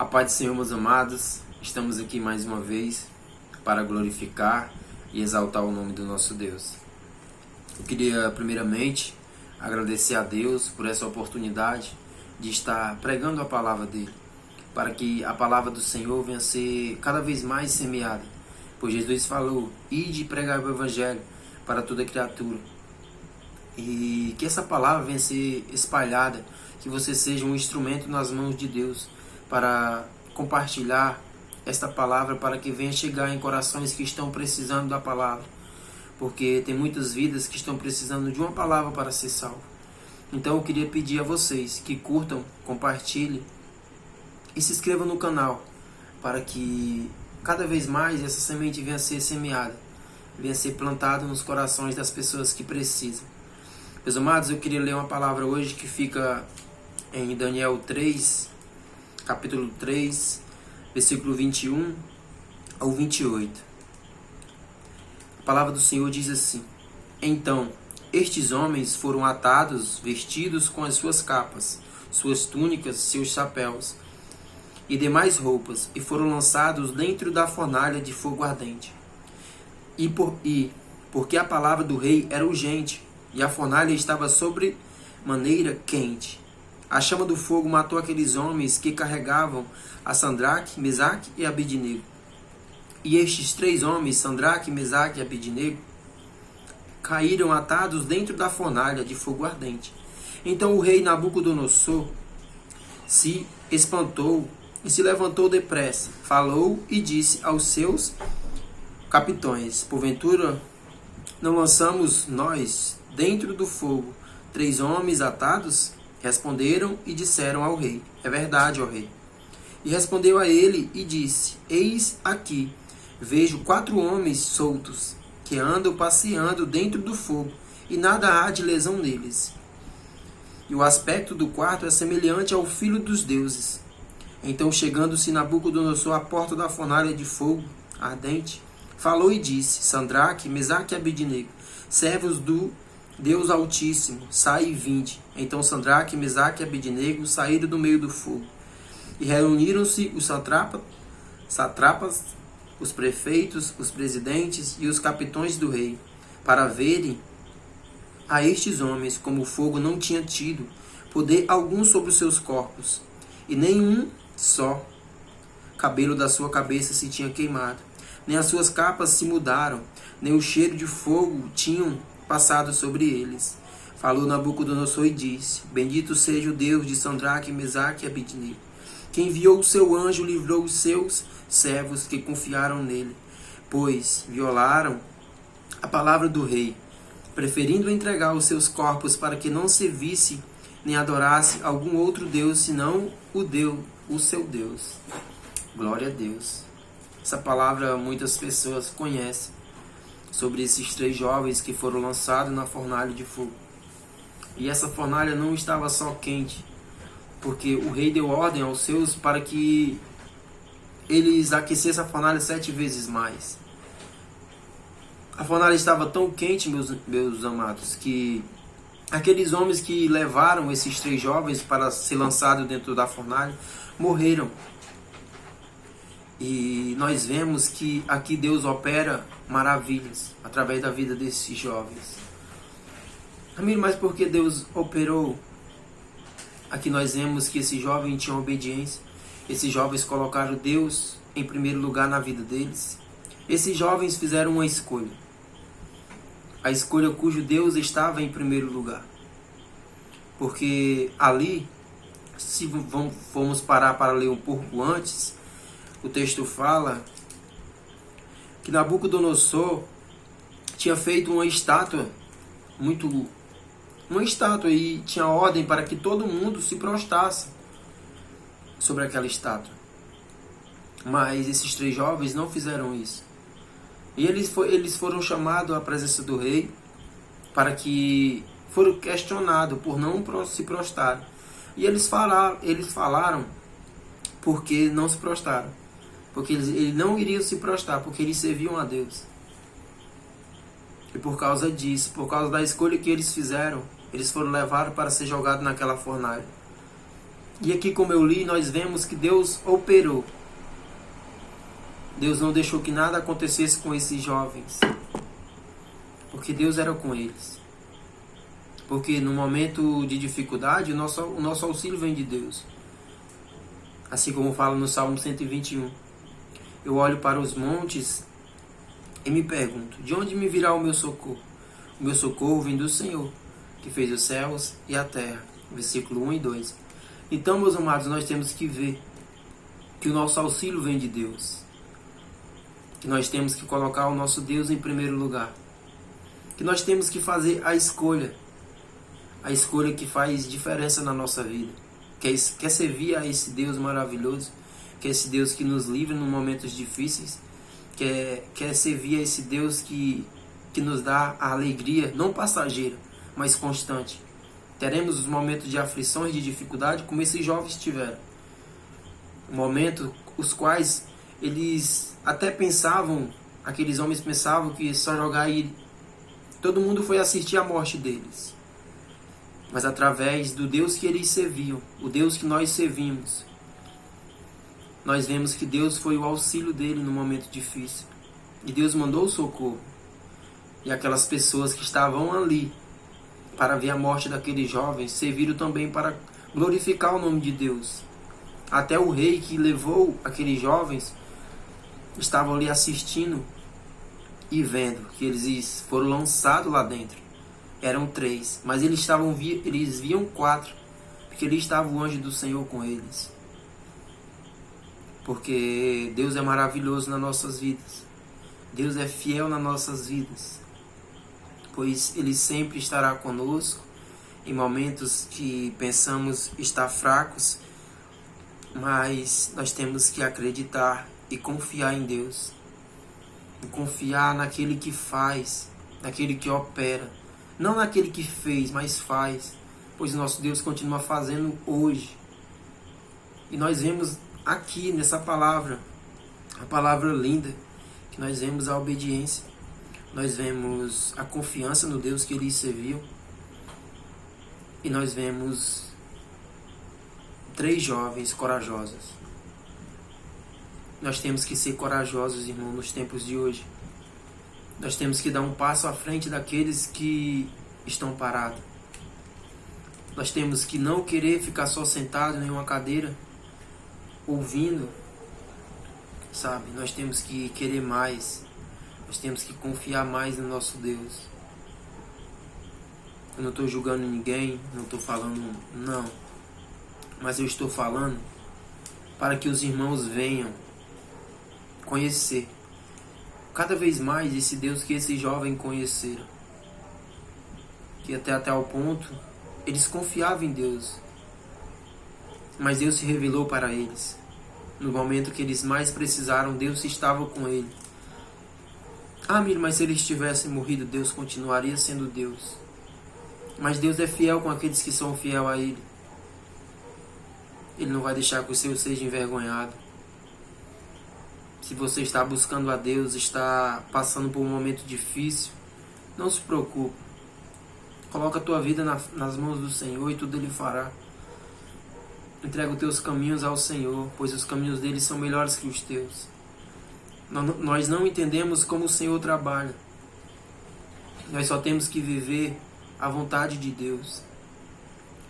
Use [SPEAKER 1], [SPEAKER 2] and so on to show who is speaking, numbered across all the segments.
[SPEAKER 1] A paz do Senhor, meus amados, estamos aqui mais uma vez para glorificar e exaltar o nome do nosso Deus. Eu queria primeiramente agradecer a Deus por essa oportunidade de estar pregando a palavra dele, para que a palavra do Senhor venha a ser cada vez mais semeada, pois Jesus falou: ide pregar o evangelho para toda criatura, e que essa palavra venha a ser espalhada, que você seja um instrumento nas mãos de Deus para compartilhar esta palavra, para que venha chegar em corações que estão precisando da palavra, porque tem muitas vidas que estão precisando de uma palavra para ser salvo. Então eu queria pedir a vocês que curtam, compartilhem e se inscrevam no canal, para que cada vez mais essa semente venha a ser semeada, venha a ser plantada nos corações das pessoas que precisam. Meus amados, eu queria ler uma palavra hoje que fica em Daniel 3, capítulo 3, versículo 21 ao 28. A palavra do Senhor diz assim: então, estes homens foram atados, vestidos com as suas capas, suas túnicas, seus chapéus e demais roupas, e foram lançados dentro da fornalha de fogo ardente. Porque a palavra do rei era urgente, e a fornalha estava sobre maneira quente. A chama do fogo matou aqueles homens que carregavam a Sadraque, Mesaque e Abednego. E estes três homens, Sadraque, Mesaque e Abednego, caíram atados dentro da fornalha de fogo ardente. Então o rei Nabucodonosor se espantou e se levantou depressa, falou e disse aos seus capitões: porventura não lançamos nós dentro do fogo 3 homens atados? Responderam e disseram ao rei: é verdade, ó rei. E respondeu a ele e disse: eis aqui, vejo 4 homens soltos, que andam passeando dentro do fogo, e nada há de lesão neles. E o aspecto do quarto é semelhante ao filho dos deuses. Então, chegando-se Nabucodonosor à porta da fornalha de fogo ardente, falou e disse: Sadraque, Mesaque e Abednego, servos do Deus Altíssimo, sai e vinde. Então Sadraque, Mesaque e Abednego saíram do meio do fogo. E reuniram-se os satrapas, os prefeitos, os presidentes e os capitões do rei, para verem a estes homens como o fogo não tinha tido poder algum sobre os seus corpos, e nenhum só cabelo da sua cabeça se tinha queimado, nem as suas capas se mudaram, nem o cheiro de fogo tinham passado sobre eles. Falou Nabucodonosor e disse: bendito seja o Deus de Sadraque, Mesaque e Abednego, que enviou o seu anjo e livrou os seus servos que confiaram nele, pois violaram a palavra do rei, preferindo entregar os seus corpos para que não servisse nem adorasse algum outro Deus senão o seu Deus. Glória a Deus. Essa palavra muitas pessoas conhecem, sobre esses 3 jovens que foram lançados na fornalha de fogo. E essa fornalha não estava só quente, porque o rei deu ordem aos seus para que eles aquecessem a fornalha 7 vezes mais. A fornalha estava tão quente, meus amados, que aqueles homens que levaram esses 3 jovens para ser lançados dentro da fornalha morreram. E nós vemos que aqui Deus opera maravilhas através da vida desses jovens. Amigo, mas por que Deus operou? Aqui nós vemos que esses jovens tinham obediência. Esses jovens colocaram Deus em primeiro lugar na vida deles. Esses jovens fizeram uma escolha. A escolha cujo Deus estava em primeiro lugar. Porque ali, se vamos parar para ler um pouco antes, o texto fala que Nabucodonosor tinha feito uma estátua e tinha ordem para que todo mundo se prostrasse sobre aquela estátua. Mas esses 3 jovens não fizeram isso. E eles foram chamados à presença do rei, para que foram questionados por não se prostrarem. E eles falaram porque não se prostraram. Porque eles não iriam se prostrar, porque eles serviam a Deus. E por causa disso, por causa da escolha que eles fizeram, eles foram levados para ser jogados naquela fornalha. E aqui, como eu li, nós vemos que Deus operou. Deus não deixou que nada acontecesse com esses jovens, porque Deus era com eles. Porque no momento de dificuldade, o nosso auxílio vem de Deus. Assim como fala no Salmo 121. Eu olho para os montes e me pergunto, de onde me virá o meu socorro? O meu socorro vem do Senhor, que fez os céus e a terra. Versículo 1 e 2. Então, meus amados, nós temos que ver que o nosso auxílio vem de Deus. Que nós temos que colocar o nosso Deus em primeiro lugar. Que nós temos que fazer a escolha que faz diferença na nossa vida. Quer servir a esse Deus maravilhoso, que é esse Deus que nos livra em momentos difíceis, quer servir a esse Deus que nos dá a alegria, não passageira, mas constante. Teremos os momentos de aflições, de dificuldade, como esses jovens tiveram. Momentos os quais eles até pensavam, aqueles homens pensavam que só jogar e todo mundo foi assistir a morte deles. Mas através do Deus que eles serviam, o Deus que nós servimos, nós vemos que Deus foi o auxílio dele no momento difícil. E Deus mandou o socorro. E aquelas pessoas que estavam ali para ver a morte daqueles jovens serviram também para glorificar o nome de Deus. Até o rei que levou aqueles jovens estavam ali assistindo e vendo que eles foram lançados lá dentro. Eram 3, mas eles viam 4, porque ali estava o anjo do Senhor com eles. Porque Deus é maravilhoso nas nossas vidas. Deus é fiel nas nossas vidas. Pois Ele sempre estará conosco em momentos que pensamos estar fracos, mas nós temos que acreditar e confiar em Deus. E confiar naquele que faz, naquele que opera. Não naquele que fez, mas faz. Pois nosso Deus continua fazendo hoje. E nós vemos aqui nessa palavra, a palavra linda, que nós vemos a obediência. Nós vemos a confiança no Deus que eles serviam. E nós vemos 3 jovens corajosos. Nós temos que ser corajosos, irmão, nos tempos de hoje. Nós temos que dar um passo à frente daqueles que estão parados. Nós temos que não querer ficar só sentado em uma cadeira, ouvindo, sabe? Nós temos que querer mais. Nós temos que confiar mais no nosso Deus. Eu não estou julgando ninguém, não estou falando não. Mas eu estou falando para que os irmãos venham conhecer cada vez mais esse Deus que esses jovens conheceram. Que até tal ponto eles confiavam em Deus. Mas Deus se revelou para eles. No momento que eles mais precisaram, Deus estava com ele. Ah, Miro, mas se eles tivessem morrido, Deus continuaria sendo Deus. Mas Deus é fiel com aqueles que são fiel a Ele. Ele não vai deixar que o seu seja envergonhado. Se você está buscando a Deus, está passando por um momento difícil, não se preocupe. Coloca a tua vida nas mãos do Senhor e tudo Ele fará. Entrega os teus caminhos ao Senhor, pois os caminhos dele são melhores que os teus. Nós não entendemos como o Senhor trabalha. Nós só temos que viver a vontade de Deus.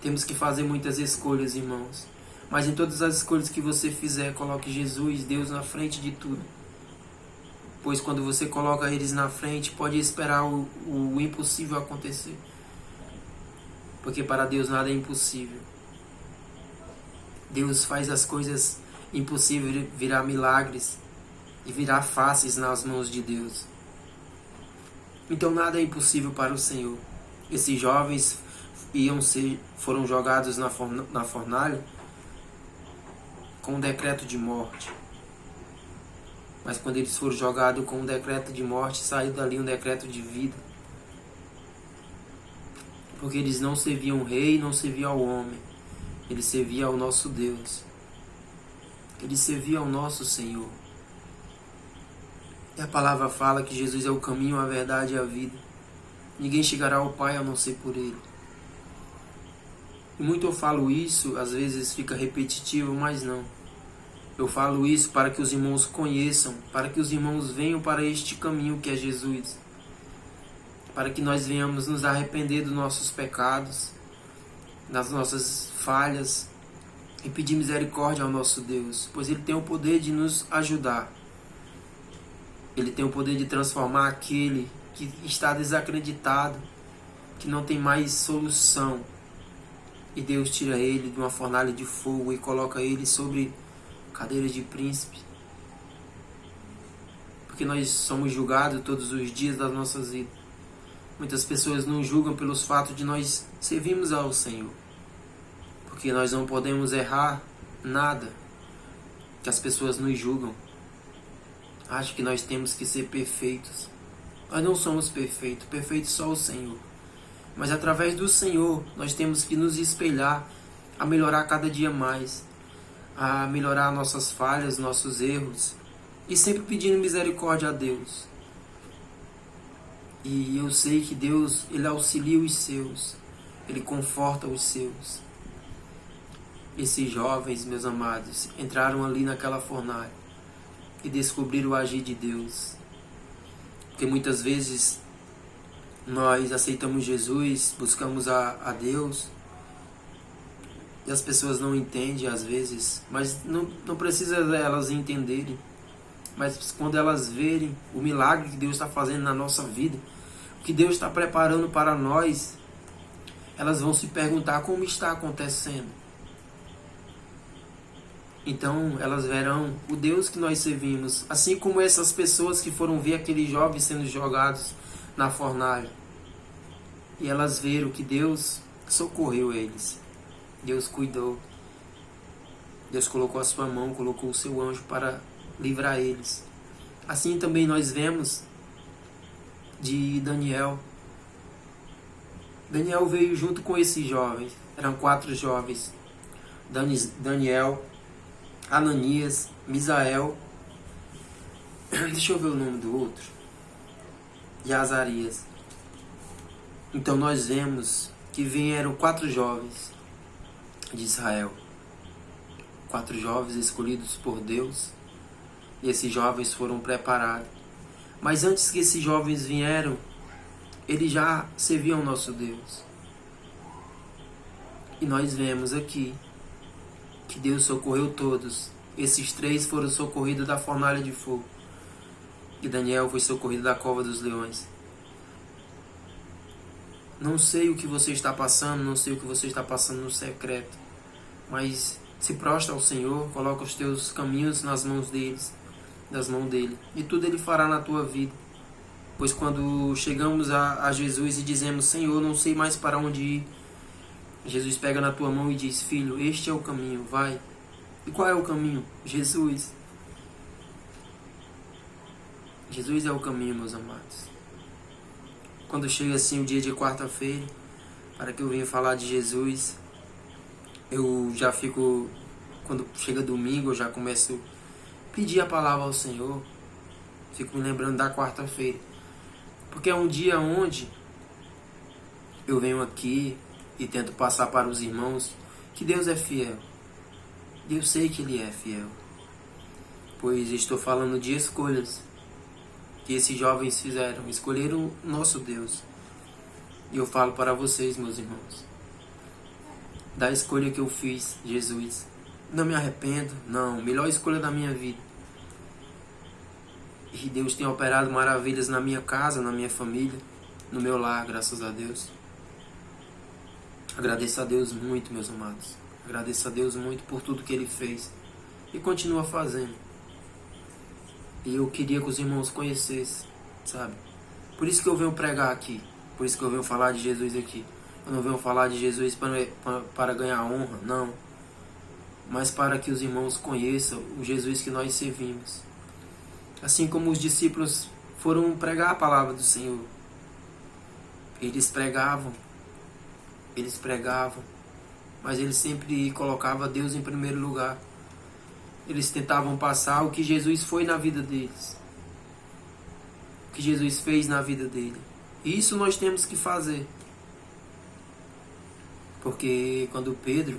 [SPEAKER 1] Temos que fazer muitas escolhas, irmãos. Mas em todas as escolhas que você fizer, coloque Jesus, Deus, na frente de tudo. Pois quando você coloca eles na frente, pode esperar o impossível acontecer. Porque para Deus nada é impossível. Deus faz as coisas impossíveis virar milagres e virar fáceis nas mãos de Deus. Então nada é impossível para o Senhor. Esses jovens foram jogados na fornalha com um decreto de morte. Mas quando eles foram jogados com um decreto de morte, saiu dali um decreto de vida. Porque eles não serviam o rei, não serviam ao homem. Eles serviam ao nosso Deus. Eles serviam ao nosso Senhor. E a palavra fala que Jesus é o caminho, a verdade e a vida. Ninguém chegará ao Pai a não ser por Ele. E muito eu falo isso, às vezes fica repetitivo, mas não. Eu falo isso para que os irmãos conheçam, para que os irmãos venham para este caminho que é Jesus. Para que nós venhamos nos arrepender dos nossos pecados, das nossas falhas e pedir misericórdia ao nosso Deus, pois Ele tem o poder de nos ajudar. Ele tem o poder de transformar aquele que está desacreditado, que não tem mais solução. E Deus tira ele de uma fornalha de fogo e coloca ele sobre cadeira de príncipe. Porque nós somos julgados todos os dias das nossas vidas. Muitas pessoas nos julgam pelos fatos de nós servirmos ao Senhor. Porque nós não podemos errar nada, que as pessoas nos julgam. Acham que nós temos que ser perfeitos. Nós não somos perfeitos, perfeito só o Senhor. Mas através do Senhor, nós temos que nos espelhar a melhorar cada dia mais, a melhorar nossas falhas, nossos erros, e sempre pedindo misericórdia a Deus. E eu sei que Deus, Ele auxilia os seus, Ele conforta os seus. Esses jovens, meus amados, entraram ali naquela fornalha e descobriram o agir de Deus. Porque muitas vezes nós aceitamos Jesus, buscamos a Deus, e as pessoas não entendem às vezes, mas não precisa elas entenderem. Mas quando elas verem o milagre que Deus está fazendo na nossa vida, o que Deus está preparando para nós, elas vão se perguntar como está acontecendo. Então elas verão o Deus que nós servimos, assim como essas pessoas que foram ver aqueles jovens sendo jogados na fornalha. E elas viram que Deus socorreu eles. Deus cuidou. Deus colocou a sua mão, colocou o seu anjo para livrar eles. Assim também nós vemos de Daniel. Daniel veio junto com esses jovens. Eram 4 jovens. Daniel, Ananias, Misael. Deixa eu ver o nome do outro. E Azarias. Então nós vemos que vieram 4 jovens de Israel. 4 jovens escolhidos por Deus. E esses jovens foram preparados. Mas antes que esses jovens vieram, eles já serviam ao nosso Deus. E nós vemos aqui que Deus socorreu todos. Esses 3 foram socorridos da fornalha de fogo. E Daniel foi socorrido da cova dos leões. Não sei o que você está passando, não sei o que você está passando no secreto, mas se prostra ao Senhor, coloca os teus caminhos nas mãos dele, e tudo Ele fará na tua vida. Pois quando chegamos a Jesus e dizemos: Senhor, não sei mais para onde ir, Jesus pega na tua mão e diz: Filho, este é o caminho, vai. E qual é o caminho? Jesus. Jesus é o caminho, meus amados. Quando chega assim o dia de quarta-feira, para que eu venha falar de Jesus, eu já fico, quando chega domingo, eu já começo a pedir a palavra ao Senhor. Fico me lembrando da quarta-feira. Porque é um dia onde eu venho aqui e tento passar para os irmãos que Deus é fiel. Eu sei que Ele é fiel. Pois estou falando de escolhas que esses jovens fizeram, escolheram o nosso Deus. E eu falo para vocês, meus irmãos, da escolha que eu fiz, Jesus. Não me arrependo, não, melhor escolha da minha vida. E Deus tem operado maravilhas na minha casa, na minha família, no meu lar, graças a Deus. Agradeço a Deus muito, meus amados. Agradeço a Deus muito por tudo que Ele fez e continua fazendo. E eu queria que os irmãos conhecessem, sabe? Por isso que eu venho pregar aqui. Por isso que eu venho falar de Jesus aqui. Eu não venho falar de Jesus para ganhar honra, não. Mas para que os irmãos conheçam o Jesus que nós servimos. Assim como os discípulos foram pregar a palavra do Senhor. Eles pregavam, mas eles sempre colocavam Deus em primeiro lugar. Eles tentavam passar o que Jesus foi na vida deles, o que Jesus fez na vida dele. E isso nós temos que fazer. Porque quando Pedro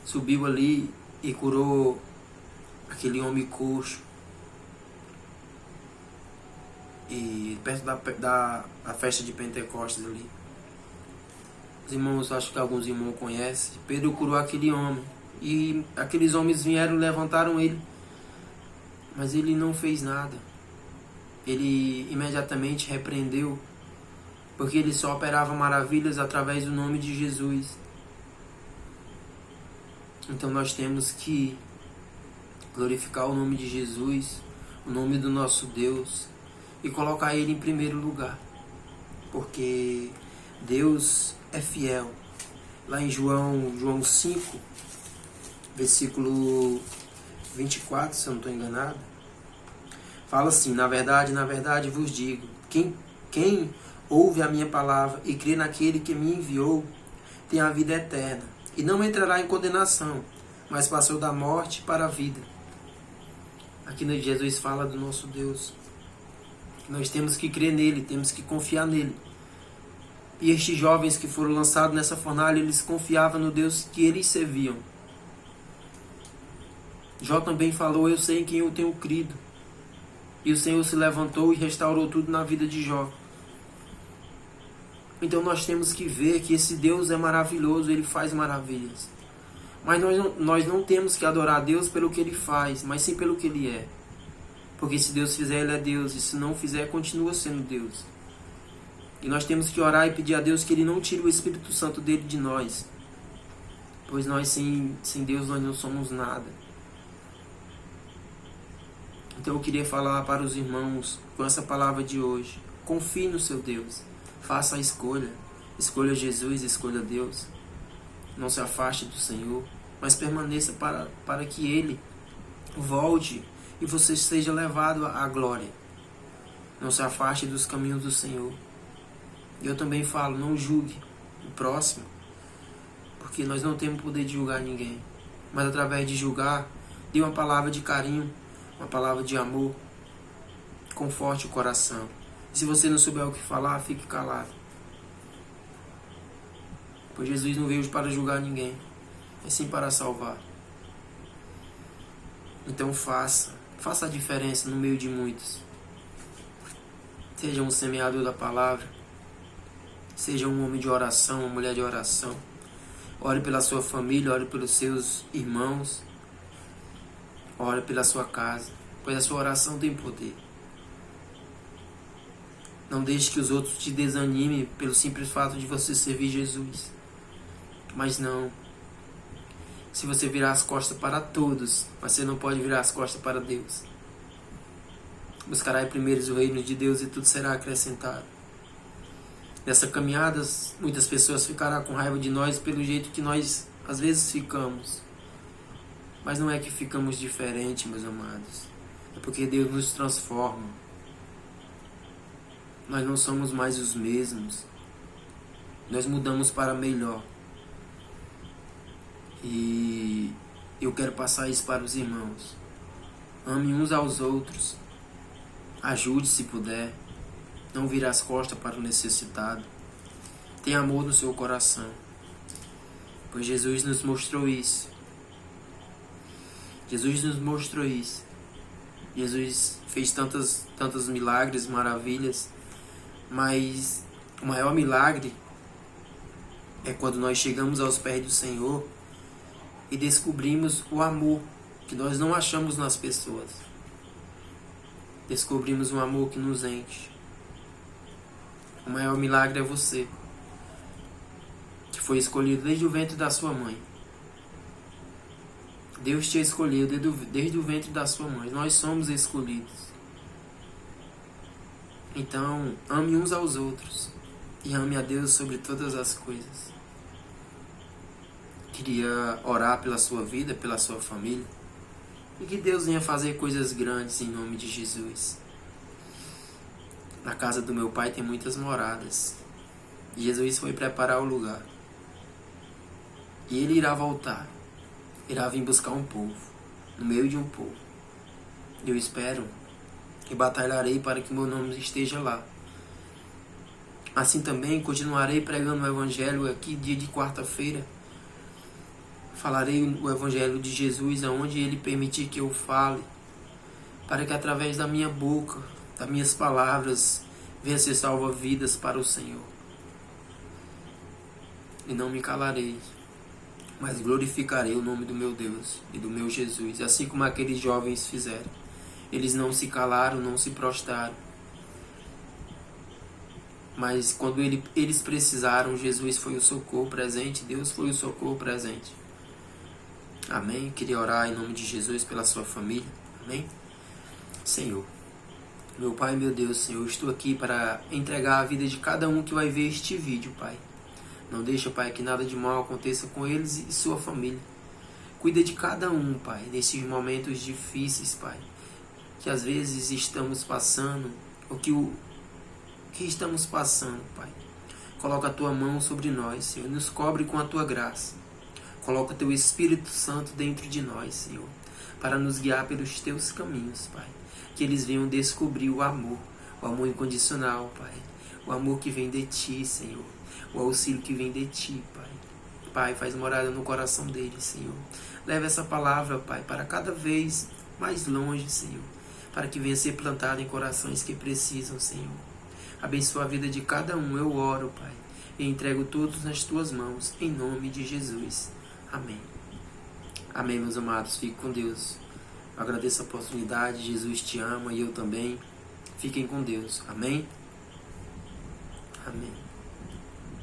[SPEAKER 1] subiu ali e curou aquele homem coxo, e perto da festa de Pentecostes ali, os irmãos, acho que alguns irmãos conhecem, Pedro curou aquele homem, e aqueles homens vieram e levantaram ele, mas ele não fez nada. Ele imediatamente repreendeu, porque ele só operava maravilhas através do nome de Jesus. Então nós temos que glorificar o nome de Jesus, o nome do nosso Deus, e colocar Ele em primeiro lugar, porque Deus é fiel. Lá em João 5, versículo 24, se eu não estou enganado, fala assim: na verdade vos digo, quem ouve a minha palavra e crê naquele que me enviou, tem a vida eterna, e não entrará em condenação, mas passou da morte para a vida. Aqui Jesus fala do nosso Deus. Nós temos que crer nele, temos que confiar nele. E estes jovens que foram lançados nessa fornalha, eles confiavam no Deus que eles serviam. Jó também falou: eu sei em quem eu tenho crido. E o Senhor se levantou e restaurou tudo na vida de Jó. Então nós temos que ver que esse Deus é maravilhoso, Ele faz maravilhas. Mas nós não temos que adorar a Deus pelo que Ele faz, mas sim pelo que Ele é. Porque se Deus fizer, Ele é Deus, e se não fizer, continua sendo Deus. E nós temos que orar e pedir a Deus que Ele não tire o Espírito Santo dele de nós. Pois nós sem Deus nós não somos nada. Então eu queria falar para os irmãos com essa palavra de hoje: confie no seu Deus. Faça a escolha. Escolha Jesus, escolha Deus. Não se afaste do Senhor, mas permaneça para que Ele volte e você seja levado à glória. Não se afaste dos caminhos do Senhor. Eu também falo: não julgue o próximo, porque nós não temos poder de julgar ninguém. Mas através de julgar, dê uma palavra de carinho, uma palavra de amor, conforte o coração. Se você não souber o que falar, fique calado. Pois Jesus não veio para julgar ninguém, mas sim para salvar. Então faça a diferença no meio de muitos. Seja um semeador da palavra. Seja um homem de oração, uma mulher de oração. Ore pela sua família, ore pelos seus irmãos. Ore pela sua casa, pois a sua oração tem poder. Não deixe que os outros te desanimem pelo simples fato de você servir Jesus. Mas não. Se você virar as costas para todos, você não pode virar as costas para Deus. Buscará primeiro o reino de Deus e tudo será acrescentado. Nessa caminhada, muitas pessoas ficarão com raiva de nós pelo jeito que nós às vezes ficamos. Mas não é que ficamos diferentes, meus amados. É porque Deus nos transforma. Nós não somos mais os mesmos. Nós mudamos para melhor. E eu quero passar isso para os irmãos. Ame uns aos outros. Ajude se puder. Não vire as costas para o necessitado. Tenha amor no seu coração. Pois Jesus nos mostrou isso. Jesus nos mostrou isso. Jesus fez tantos milagres, maravilhas. Mas o maior milagre é quando nós chegamos aos pés do Senhor e descobrimos o amor que nós não achamos nas pessoas. Descobrimos um amor que nos enche. O maior milagre é você, que foi escolhido desde o ventre da sua mãe. Deus te escolheu desde o ventre da sua mãe. Nós somos escolhidos. Então, ame uns aos outros e ame a Deus sobre todas as coisas. Queria orar pela sua vida, pela sua família, e que Deus venha fazer coisas grandes em nome de Jesus. Na casa do meu pai tem muitas moradas. Jesus foi preparar o lugar. E Ele irá voltar. Irá vir buscar um povo, no meio de um povo. Eu espero e batalharei para que meu nome esteja lá. Assim também continuarei pregando o Evangelho aqui, dia de quarta-feira. Falarei o Evangelho de Jesus aonde Ele permitir que eu fale, para que através da minha boca, das minhas palavras, venha ser salva vidas para o Senhor. E não me calarei, mas glorificarei o nome do meu Deus e do meu Jesus, assim como aqueles jovens fizeram. Eles não se calaram, não se prostraram, mas quando eles precisaram, Jesus foi o socorro presente, Deus foi o socorro presente. Amém? Queria orar em nome de Jesus pela sua família. Amém? Senhor, meu Pai e meu Deus, Senhor, estou aqui para entregar a vida de cada um que vai ver este vídeo, Pai. Não deixa, Pai, que nada de mal aconteça com eles e sua família. Cuida de cada um, Pai, nesses momentos difíceis, Pai, que às vezes estamos passando, ou que estamos passando, Pai. Coloca a Tua mão sobre nós, Senhor, nos cobre com a Tua graça. Coloca o Teu Espírito Santo dentro de nós, Senhor, para nos guiar pelos Teus caminhos, Pai. Que eles venham descobrir o amor incondicional, Pai. O amor que vem de Ti, Senhor. O auxílio que vem de Ti, Pai. Pai, faz morada no coração deles, Senhor. Leva essa palavra, Pai, para cada vez mais longe, Senhor. Para que venha ser plantada em corações que precisam, Senhor. Abençoa a vida de cada um, eu oro, Pai. E entrego todos nas Tuas mãos, em nome de Jesus. Amém. Amém, meus amados. Fique com Deus. Eu agradeço a oportunidade. Jesus te ama e eu também. Fiquem com Deus. Amém. Amém.